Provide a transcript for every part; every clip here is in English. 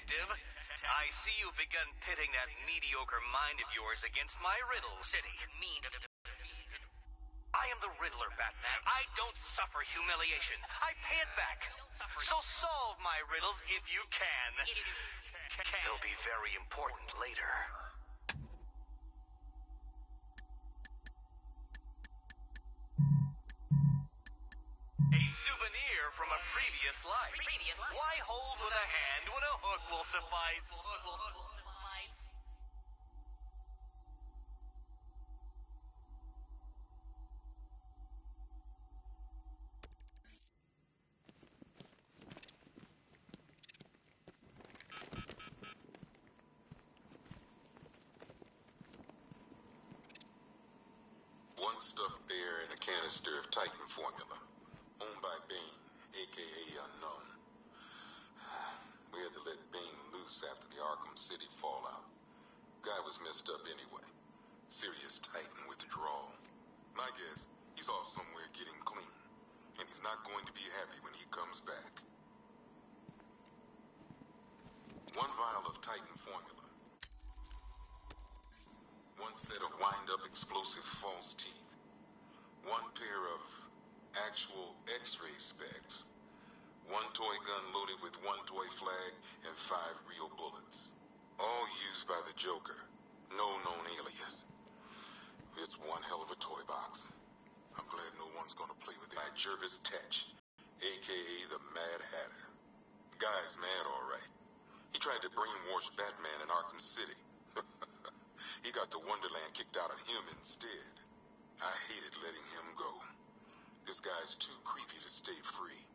Detective. I see you've begun pitting that mediocre mind of yours against my riddles. I am the Riddler, Batman. I don't suffer humiliation. I pay it back. So solve my riddles if you can. They'll be very important later. A souvenir from a previous life. Why hold with a hand when a hook will suffice? One stuffed bear in a canister of Titan formula, owned by Bane, a.k.a. Unknown. We had to let Bane loose after the Arkham City fallout. Guy was messed up anyway. Serious Titan withdrawal. My guess, he's off somewhere getting clean, and he's not going to be happy when he comes back. One vial of Titan formula. One set of wind-up explosive false teeth. One pair of actual X-ray specs. One toy gun loaded with one toy flag and 5 real bullets. All used by the Joker. No known alias. It's one hell of a toy box. I'm glad no one's gonna play with it. By Jervis Tetch, a.k.a. the Mad Hatter. Guy's mad, all right. He tried to brainwash Batman in Arkham City. He got the Wonderland kicked out of him instead. I hated letting him go. This guy's too creepy to stay free.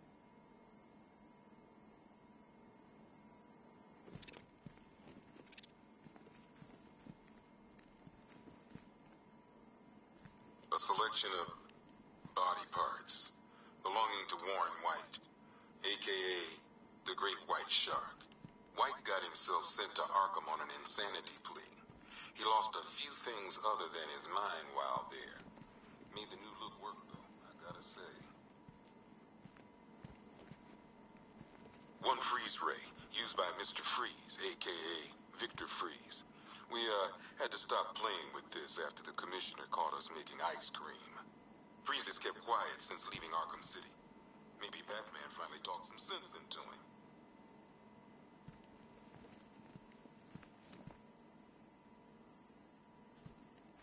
A selection of body parts belonging to Warren White, a.k.a. the Great White Shark. White got himself sent to Arkham on an insanity plea. He lost a few things other than his mind while there. Made the new look work, though, I gotta say. One freeze ray, used by Mr. Freeze, a.k.a. Victor Freeze. We, had to stop playing with this after the commissioner caught us making ice cream. Freeze has kept quiet since leaving Arkham City. Maybe Batman finally talked some sense into him.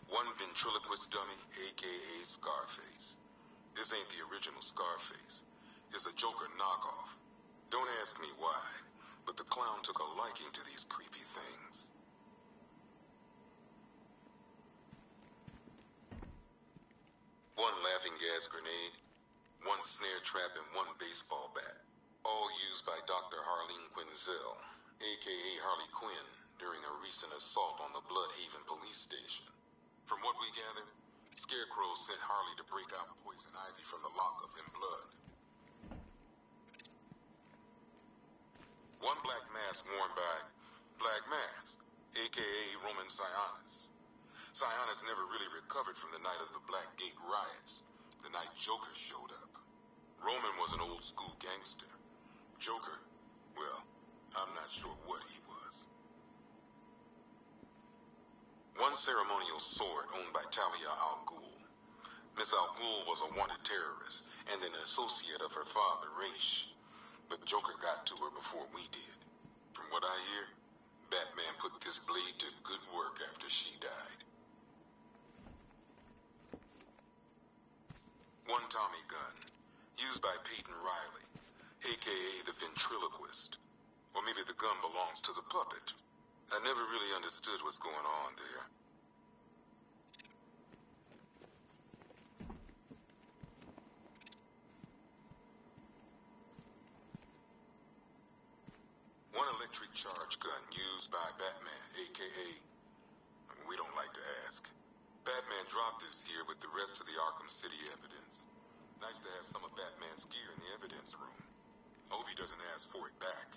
One ventriloquist dummy, a.k.a. Scarface. This ain't the original Scarface. It's a Joker knockoff. Don't ask me why, but the clown took a liking to these creepy things. One laughing gas grenade, one snare trap, and one baseball bat. All used by Dr. Harleen Quinzel, a.k.a. Harley Quinn, during a recent assault on the Bloodhaven police station. From what we gathered, Scarecrow sent Harley to break out Poison Ivy from the lockup in blood. One black mask worn by Black Mask, a.k.a. Roman Sionis. Sionis never really recovered from the night of the Black Gate riots, the night Joker showed up. Roman was an old-school gangster. Joker, well, I'm not sure what he was. One ceremonial sword owned by Talia al Ghul. Miss al Ghul was a wanted terrorist and an associate of her father, Raish. But Joker got to her before we did. From what I hear, Batman put this blade to good work after she died. One Tommy gun, used by Peyton Riley, a.k.a. the ventriloquist. Or maybe the gun belongs to the puppet. I never really understood what's going on there. One electric charge gun used by Batman, a.k.a. we don't like to ask. Batman dropped this here with the rest of the Arkham City evidence. Nice to have some of Batman's gear in the evidence room. Hope he doesn't ask for it back.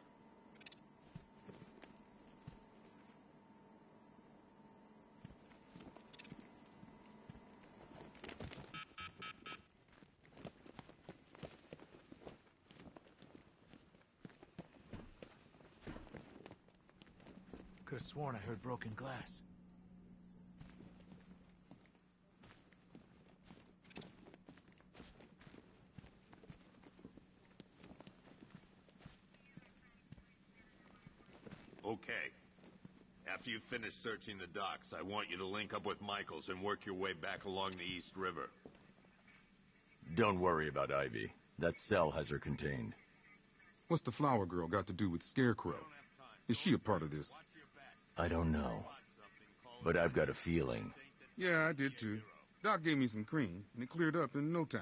have sworn I heard broken glass. Okay. After you finish searching the docks, I want you to link up with Michaels and work your way back along the East River. Don't worry about Ivy. That cell has her contained. What's the flower girl got to do with Scarecrow? Is she a part of this? I don't know. But I've got a feeling. Yeah, I did too. Doc gave me some cream, and it cleared up in no time.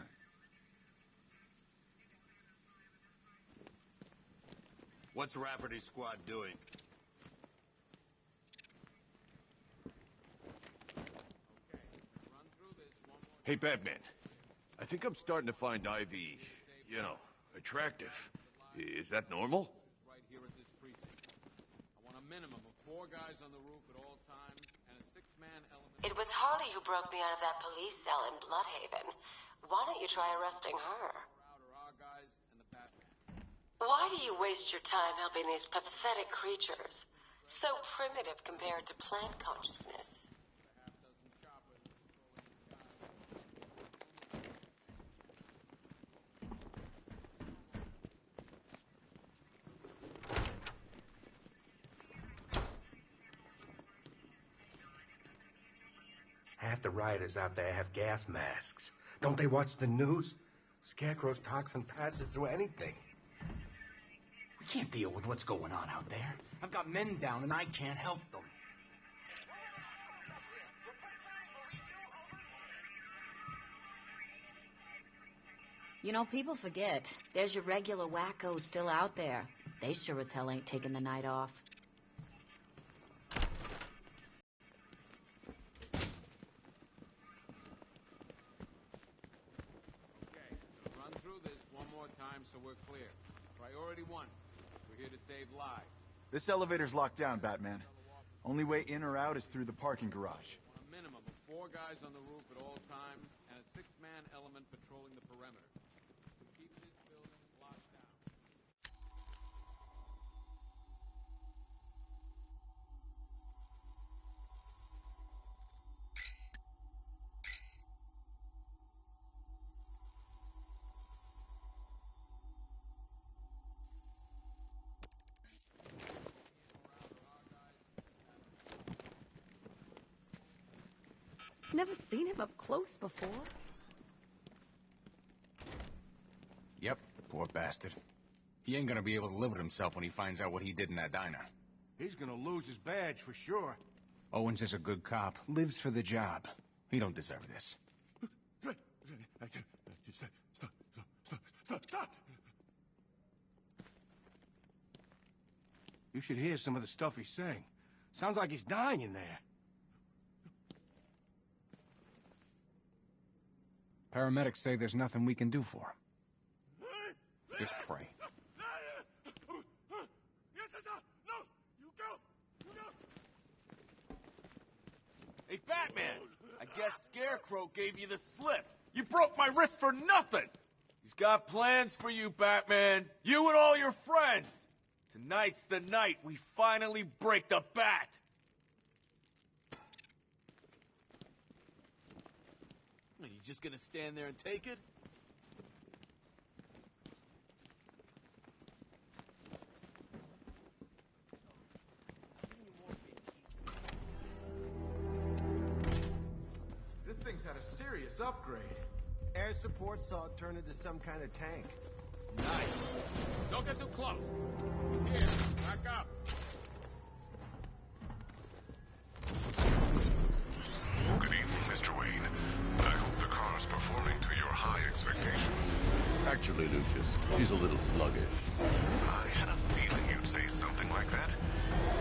What's Rafferty's squad doing? Hey, Batman. I think I'm starting to find Ivy, you know, attractive. Is that normal? Right here at this precinct. I want a minimum of 4 guys on the roof at all times and a 6-man element. It was Harley who broke me out of that police cell in Bloodhaven. Why don't you try arresting her? Our guys and the Batman. Why do you waste your time helping these pathetic creatures? So primitive compared to plant consciousness. Half the rioters out there have gas masks. Don't they watch the news? Scarecrow's toxin passes through anything. We can't deal with what's going on out there. I've got men down and I can't help them. You know, people forget. There's your regular wackos still out there. They sure as hell ain't taking the night off. So we're clear. Priority 1. We're here to save lives. This elevator's locked down, Batman. Only way in or out is through the parking garage. A minimum of 4 guys on the roof at all times and a 6-man element patrolling the perimeter. Keep this building locked down. Never seen him up close before. Yep, poor bastard. He ain't gonna be able to live with himself when he finds out what he did in that diner. He's gonna lose his badge for sure. Owens is a good cop, lives for the job. He don't deserve this. Stop! You should hear some of the stuff he's saying. Sounds like he's dying in there. Paramedics say there's nothing we can do for him. Just pray. Hey, Batman! I guess Scarecrow gave you the slip. You broke my wrist for nothing! He's got plans for you, Batman. You and all your friends. Tonight's the night we finally break the bat. Are you just gonna stand there and take it? This thing's had a serious upgrade. Air support saw it turn into some kind of tank. Nice. Don't get too close. He's here. Back up. Good evening, Mr. Wayne. I hope the car's performing to your high expectations. Actually, Lucius, she's a little sluggish. I had a feeling you'd say something like that.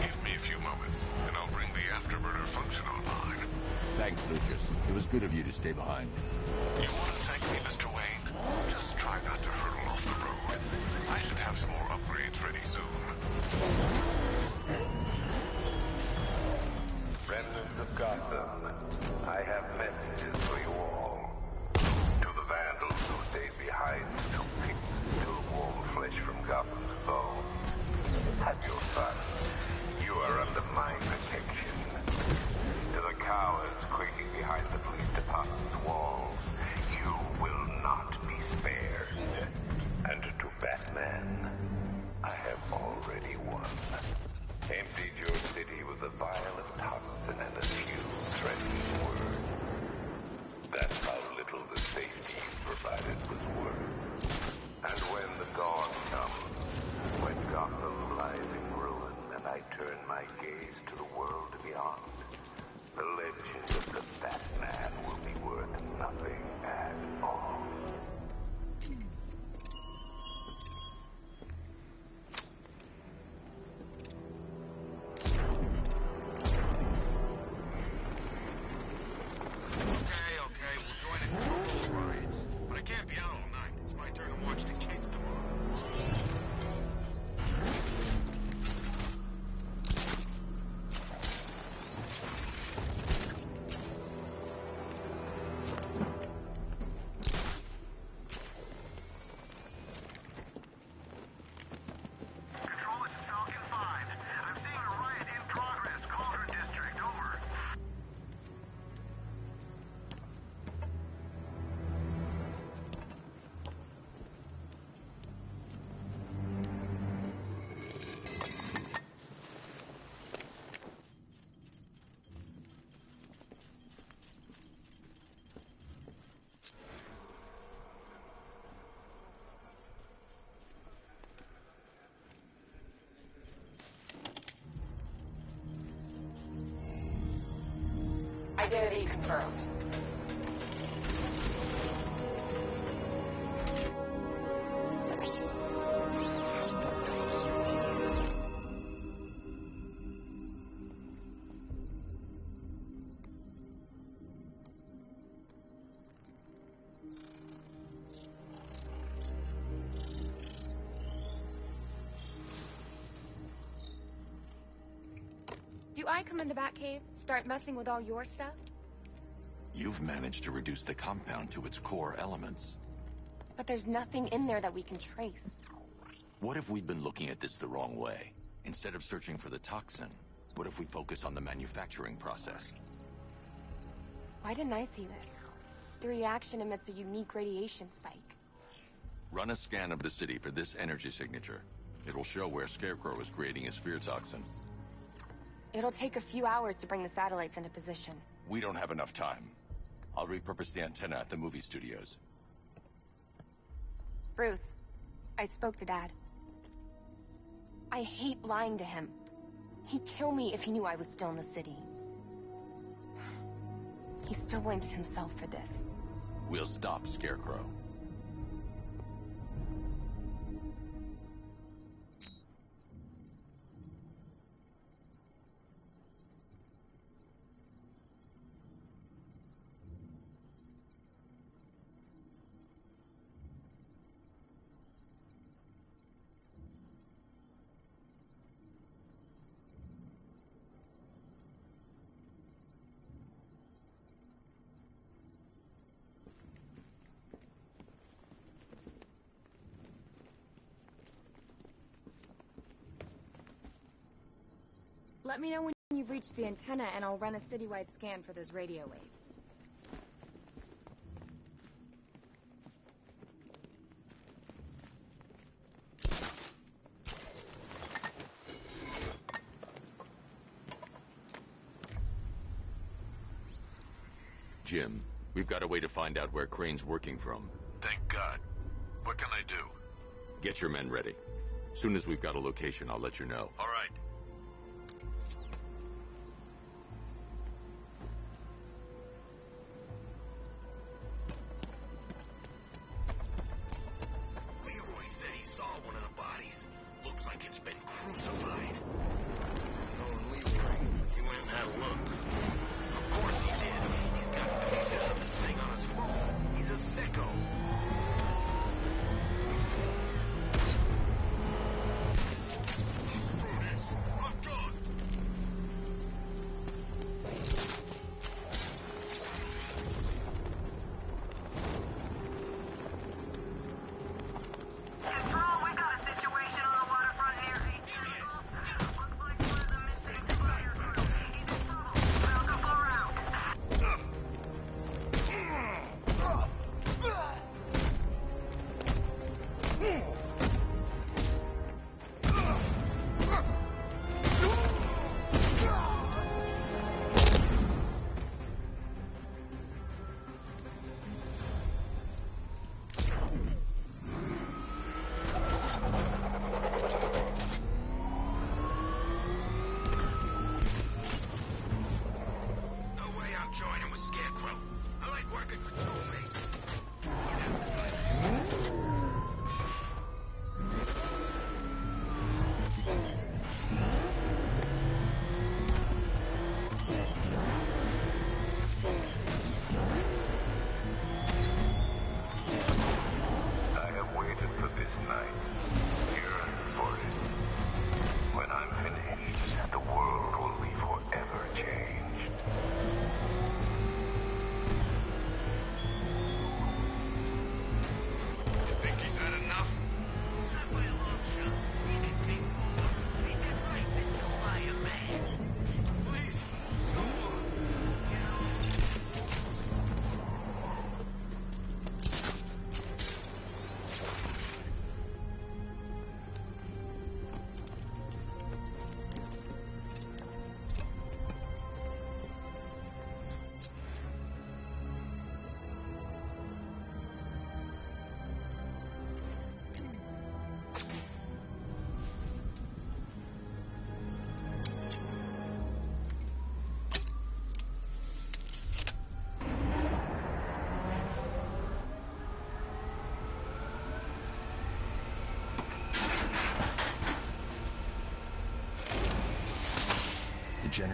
Give me a few moments, and I'll bring the afterburner function online. Thanks, Lucius. It was good of you to stay behind. You want to thank me, Mr. Wayne? Just try not to hurtle off the road. I should have some more upgrades ready soon. Remnants of Gotham, I have messages for you all. To the vandals who stayed behind to pick still warm flesh from Gotham's foe. Have your fun. You are under my Identity confirmed. Do I come in the Batcave, start messing with all your stuff? You've managed to reduce the compound to its core elements. But there's nothing in there that we can trace. What if we'd been looking at this the wrong way? Instead of searching for the toxin, what if we focus on the manufacturing process? Why didn't I see this? The reaction emits a unique radiation spike. Run a scan of the city for this energy signature. It'll show where Scarecrow is creating his fear toxin. It'll take a few hours to bring the satellites into position. We don't have enough time. I'll repurpose the antenna at the movie studios. Bruce, I spoke to Dad. I hate lying to him. He'd kill me if he knew I was still in the city. He still blames himself for this. We'll stop Scarecrow. Let me know when you've reached the antenna and I'll run a citywide scan for those radio waves. Jim, we've got a way to find out where Crane's working from. Thank God. What can I do? Get your men ready. Soon as we've got a location, I'll let you know. All right.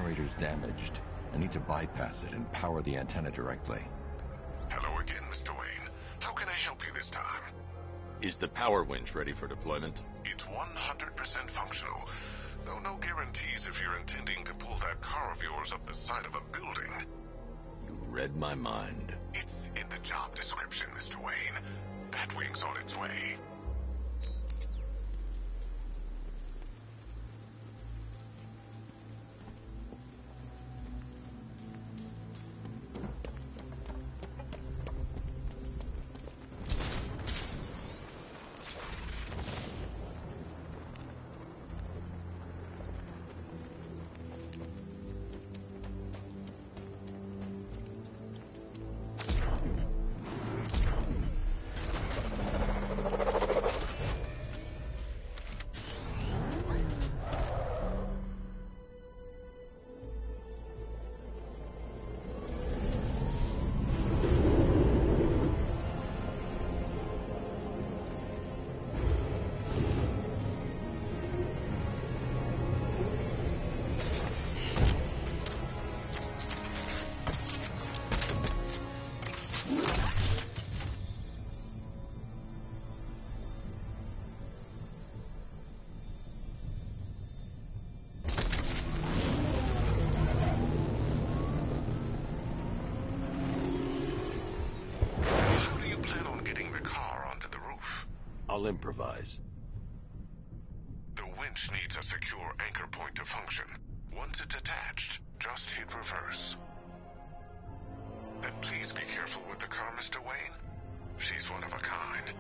generator's damaged. I need to bypass it and power the antenna directly. Hello again, Mr. Wayne. How can I help you this time? Is the power winch ready for deployment? It's 100% functional, though no guarantees if you're intending to pull that car of yours up the side of a building. You read my mind. It's in the job description, Mr. Wayne. Batwing's on its way. I'll improvise. The winch needs a secure anchor point to function. Once it's attached, just hit reverse. And please be careful with the car, Mr. Wayne. She's one of a kind.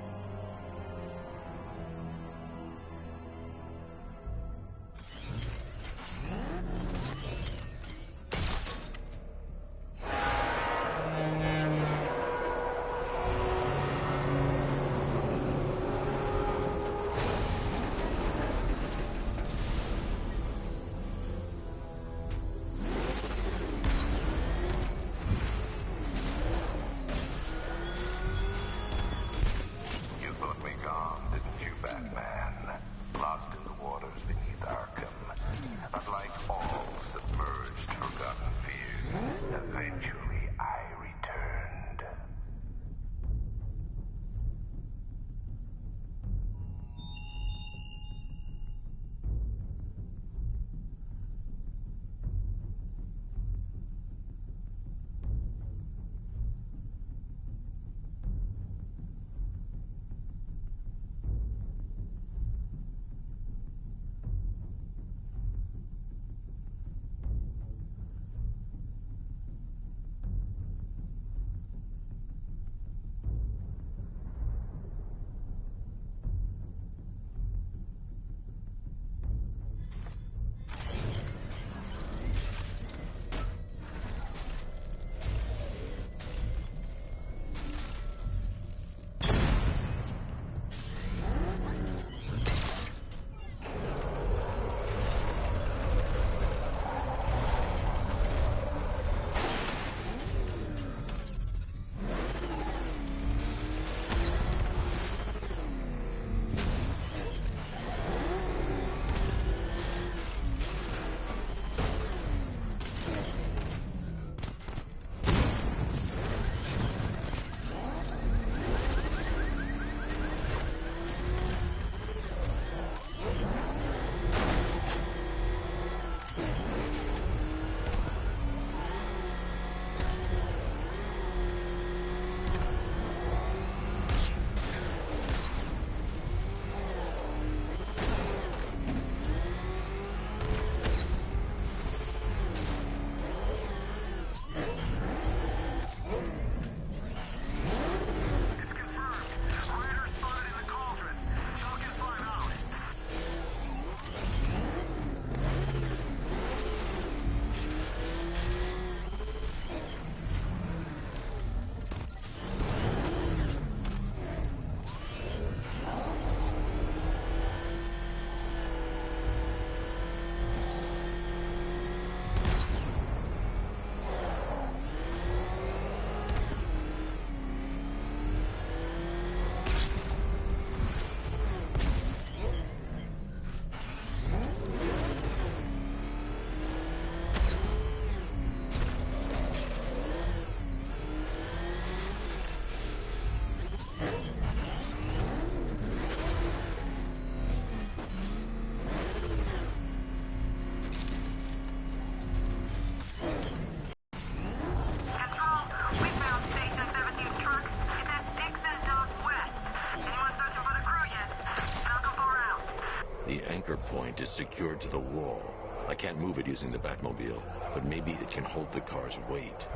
anchor point is secured to the wall. I can't move it using the Batmobile, but maybe it can hold the car's weight.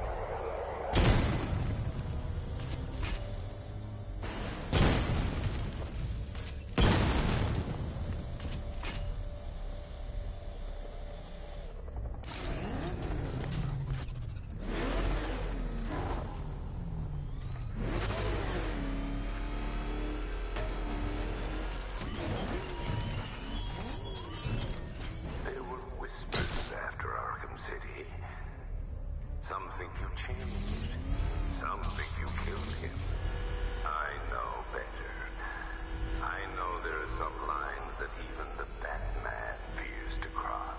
Some think you changed. Some think you killed him. I know better. I know there are some lines that even the Batman fears to cross.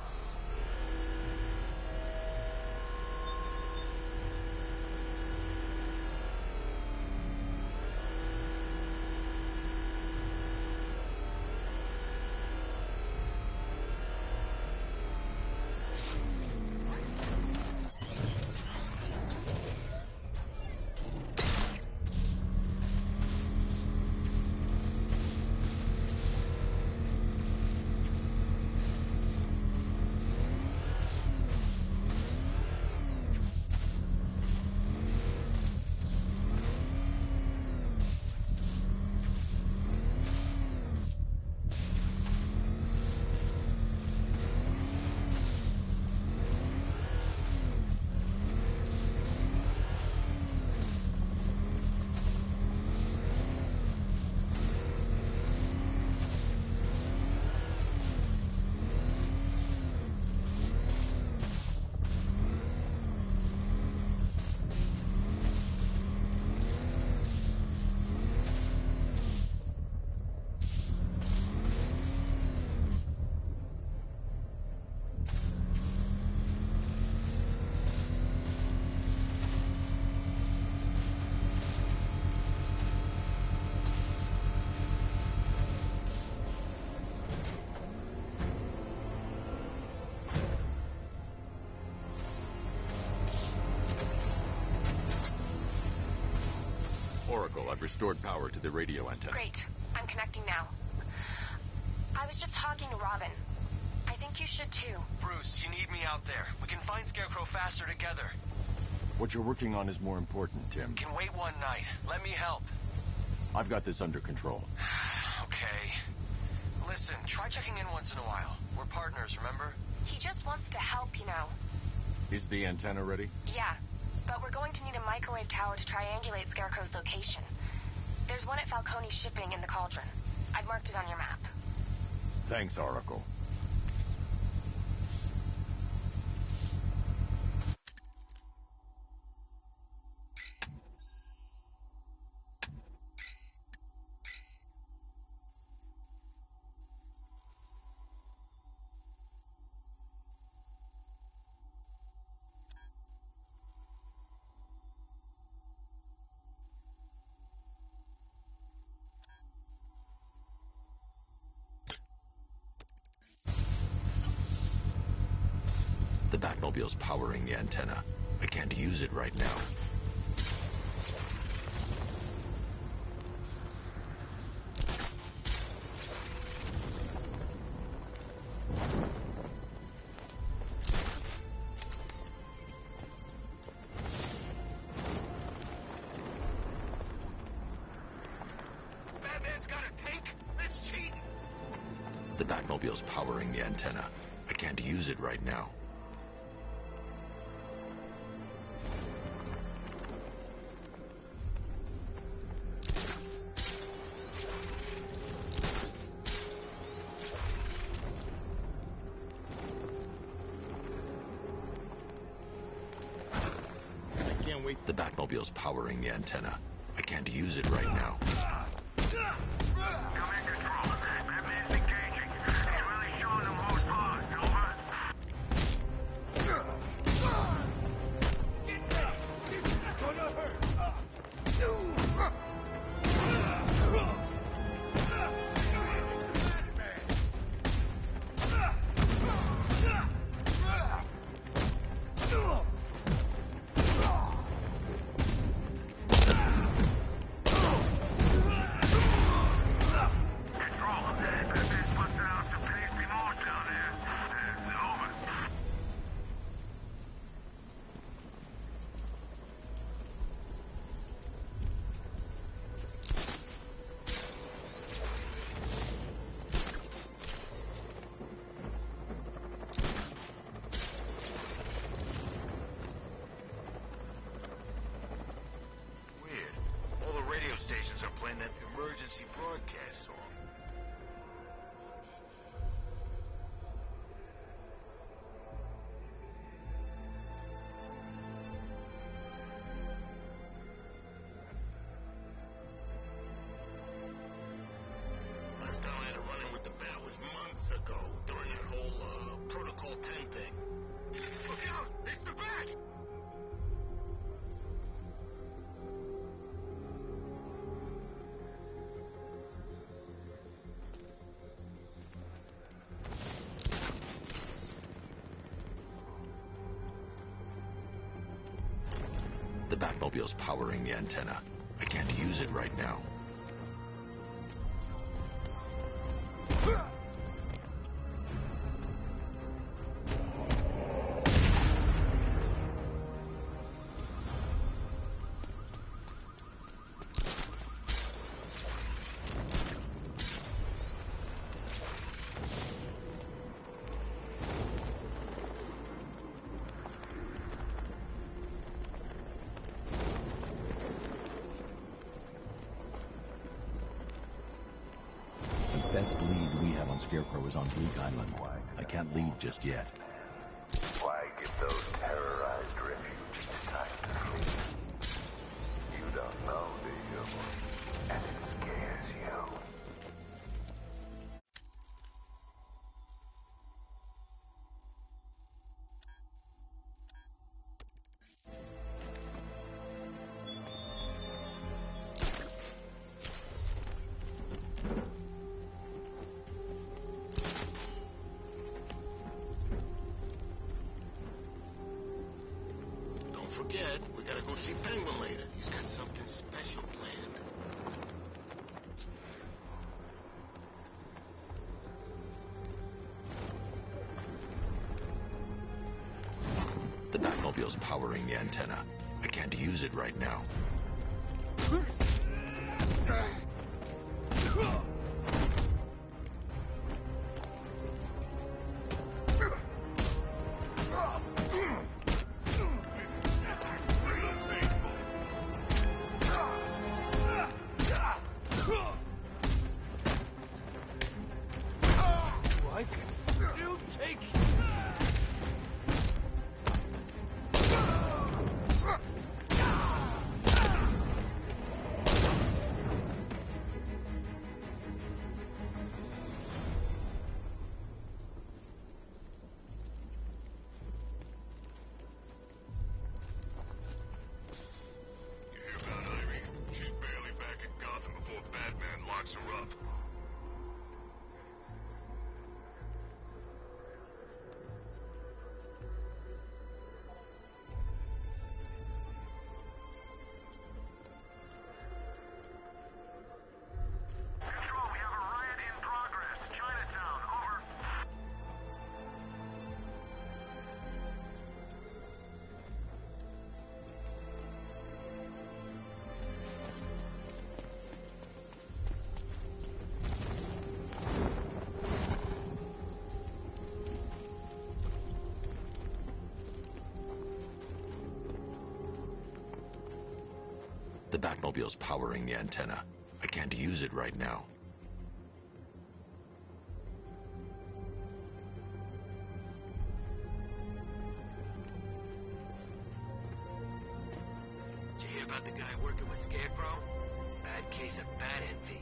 Oracle, I've restored power to the radio antenna. Great. I'm connecting now. I was just talking to Robin. I think you should too. Bruce, you need me out there. We can find Scarecrow faster together. What you're working on is more important, Tim. Can wait one night. Let me help. I've got this under control. Okay. Listen, try checking in once in a while. We're partners, remember? He just wants to help, you know. Is the antenna ready? Yeah, but we're going to need a microwave tower to triangulate Scarecrow's location. There's one at Falcone's shipping in the Cauldron. I've marked it on your map. Thanks, Oracle. The Batmobile's powering the antenna. I can't use it right now. Batman's got a tank? That's cheating! The Batmobile's powering the antenna. I can't use it right now. The Batmobile's powering the antenna. I can't use it right now. Batman's engaging. He's really showing them who's boss. Over. Get down! It's gonna hurt! emergency broadcast song. Last time I had a run-in with the Bat was months ago, during that whole, Protocol 10 thing. Look out! It's the Bat! The Batmobile's powering the antenna. I can't use it right now. Best lead we have on Scarecrow is on Bleak Island. I can't leave just yet. Why give those terrorized refugees time to flee? You don't know, do you? And it scares you. Don't forget, we gotta go see Penguin later. He's got something special planned. The Batmobile's powering the antenna. I can't use it right now. Locks her up. Control, we have a riot in progress. Chinatown, over. The Batmobile's powering the antenna. I can't use it right now. Did you hear about the guy working with Scarecrow? Bad case of bat envy.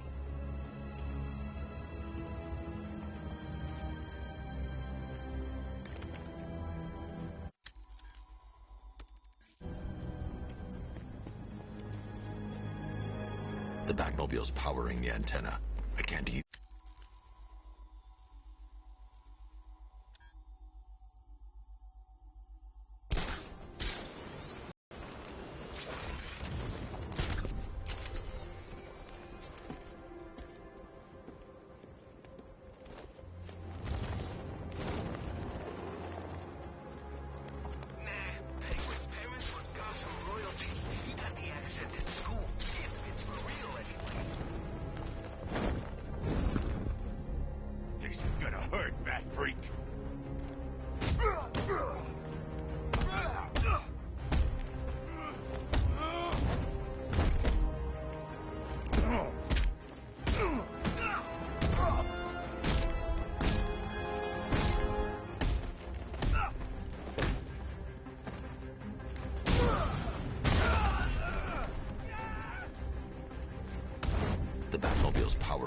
The Batmobile's powering the antenna. I can't use... Penguin's parents were Gotham royalty. He got the accent in school. If it's for real, anyway.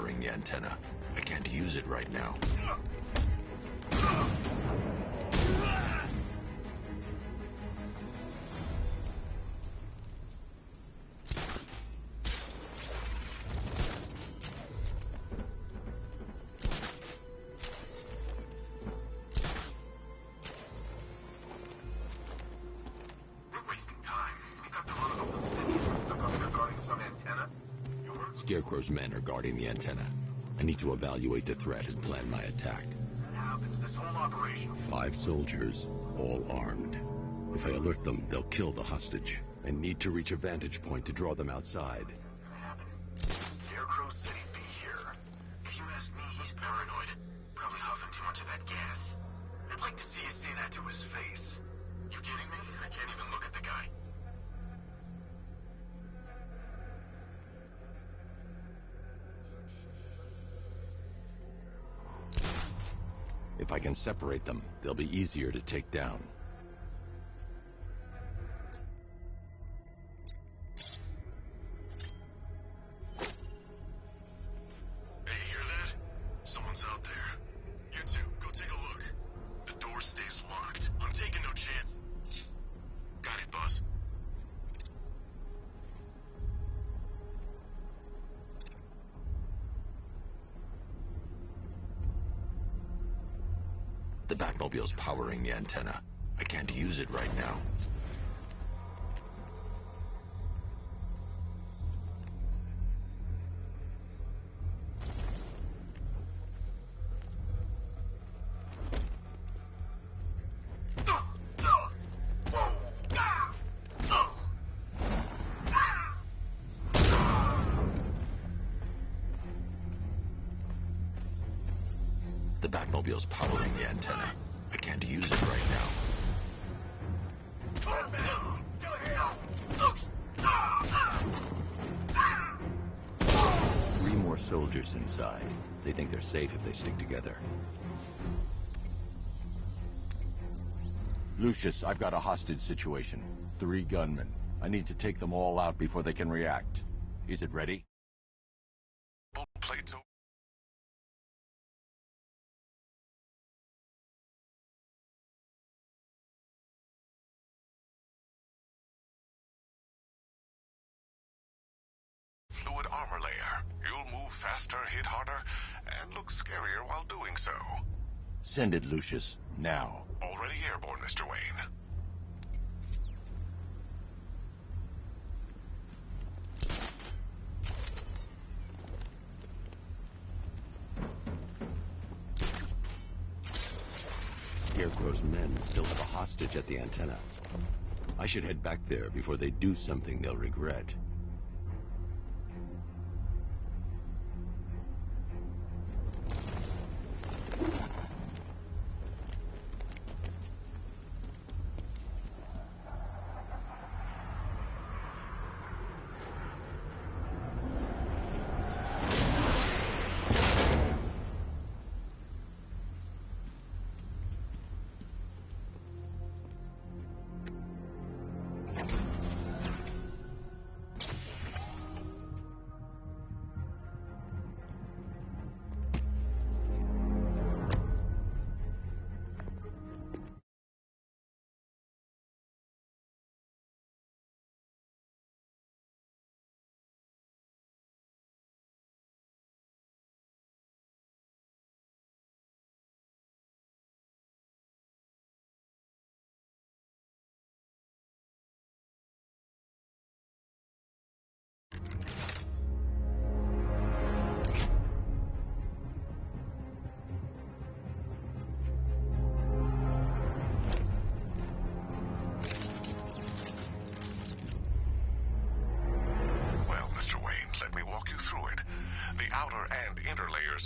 powering the antenna. I can't use it right now. Scarecrow's men are guarding the antenna. I need to evaluate the threat and plan my attack. What happens this whole operation? 5 soldiers, all armed. If I alert them, they'll kill the hostage. I need to reach a vantage point to draw them outside. Scarecrow said he'd be here. If you ask me, he's paranoid. Probably huffing too much of that gas. I'd like to see you say that to his face. You kidding me? I can't even look at the guy. If I can separate them, they'll be easier to take down. Hey, you hear that? Someone's out there. You two, go take a look. The door stays locked. I'm taking no chance. Got it, boss. The Batmobile's powering the antenna. I can't use it right now. The Batmobile's powering the antenna. I can't use it right now. 3 more soldiers inside. They think they're safe if they stick together. Lucius, I've got a hostage situation. 3 gunmen. I need to take them all out before they can react. Is it ready? Plates. Fluid armor layer. You'll move faster, hit harder, and look scarier while doing so. Send it, Lucius. Now. Already airborne, Mr. Wayne. Scarecrow's men still have a hostage at the antenna. I should head back there before they do something they'll regret.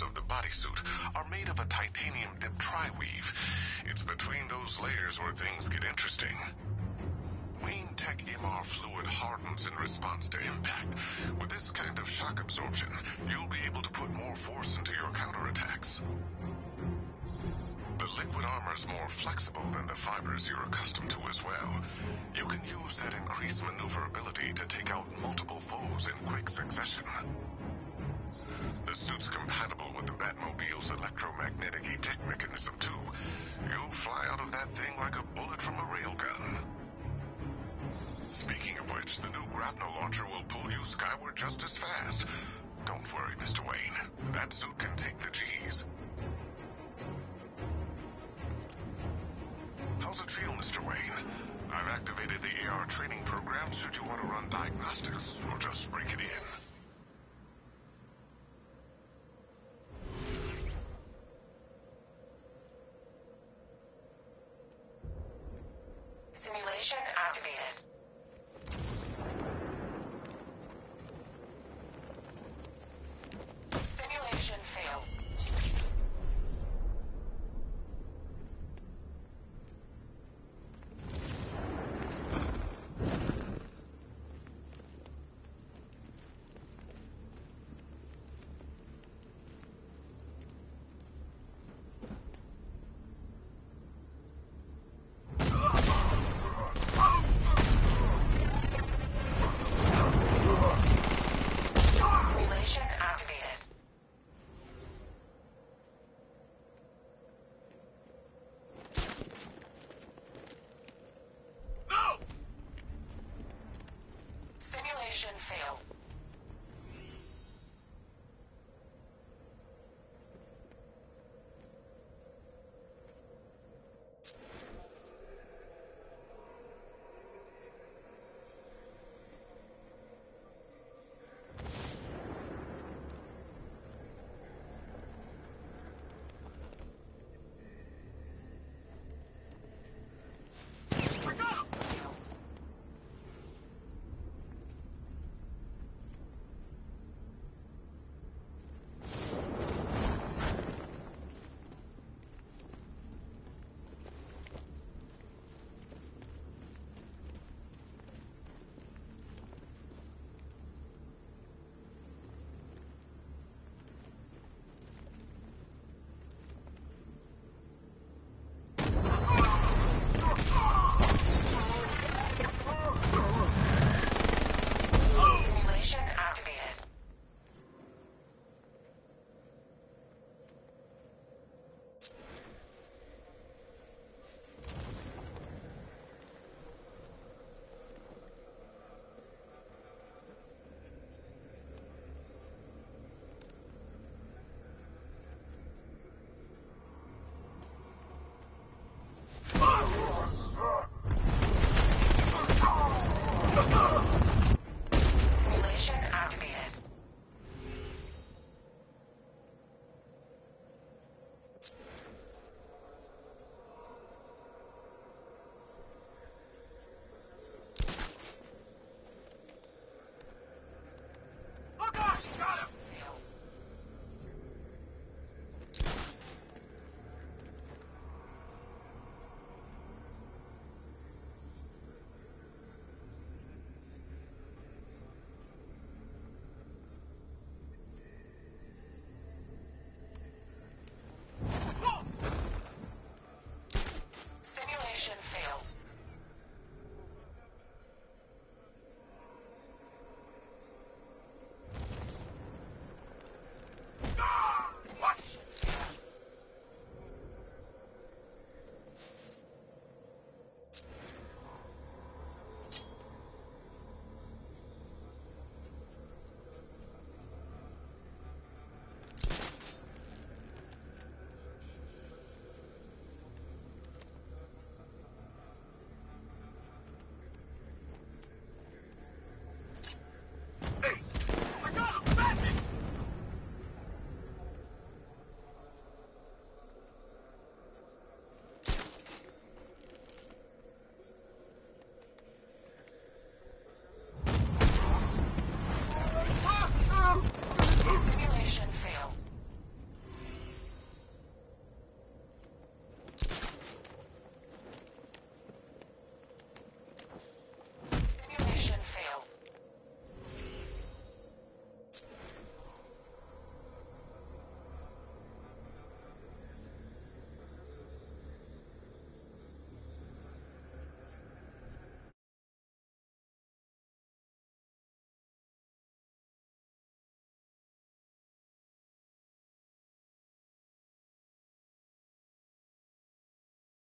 Of the bodysuit are made of a titanium dip tri-weave. It's between those layers where things get interesting. Wayne Tech MR fluid hardens in response to impact. With this kind of shock absorption, you'll be able to put more force into your counterattacks. The liquid armor's more flexible than the fibers you're accustomed to as well. You can use that increased maneuverability to take out multiple foes in quick succession. The suit's compatible with the Batmobile's electromagnetic eject mechanism, too. You'll fly out of that thing like a bullet from a railgun. Speaking of which, the new grapnel launcher will pull you skyward just as fast. Don't worry, Mr. Wayne. That suit can take the G's. How's it feel, Mr. Wayne? I've activated the AR training program should you want to run diagnostics, or just break it in. Simulation activated. Simulation failed. Simulation activated. No! Simulation failed.